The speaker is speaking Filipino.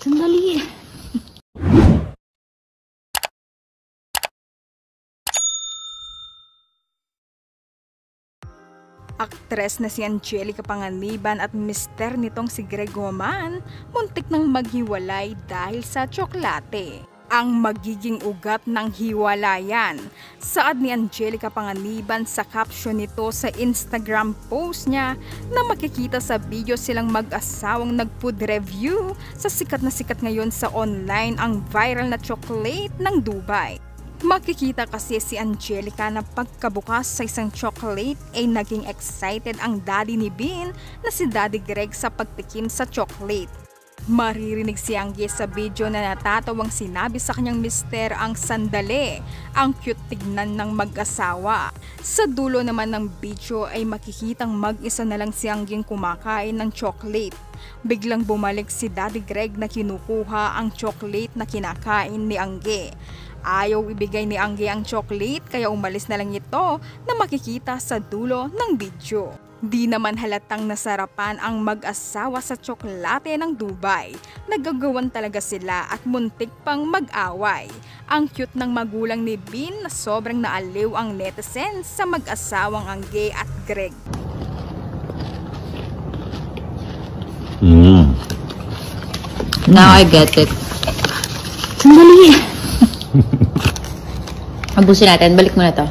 Sandali. Aktres na si Angelica Panganiban at mister nitong si Greg Roman muntik nang maghiwalay dahil sa tsokolate. Ang magiging ugat ng hiwalayan, saad ni Angelica Panganiban sa caption nito sa Instagram post niya na makikita sa video silang mag-asawang nag-food review sa sikat ngayon sa online ang viral na chocolate ng Dubai. Makikita kasi si Angelica na pagkabukas sa isang chocolate ay naging excited ang daddy ni Bean na si Daddy Greg sa pagtikim sa chocolate. Maririnig si Angge sa video na natatawang sinabi sa kanyang mister ang sandali, ang cute tignan ng mag-asawa. Sa dulo naman ng video ay makikitang mag-isa na lang si Angge kumakain ng chocolate. Biglang bumalik si Daddy Greg na kinukuha ang chocolate na kinakain ni Angge. Ayaw ibigay ni Angge ang chocolate kaya umalis na lang ito na makikita sa dulo ng video. Di naman halatang nasarapan ang mag-asawa sa tsokolate ng Dubai. Nagagawan talaga sila at muntik pang mag-away. Ang cute ng magulang ni Bean na sobrang naaliw ang netizens sa mag-asawang Angge at Greg. Now I get it. Sandali. Abusin natin. Balik mo na to.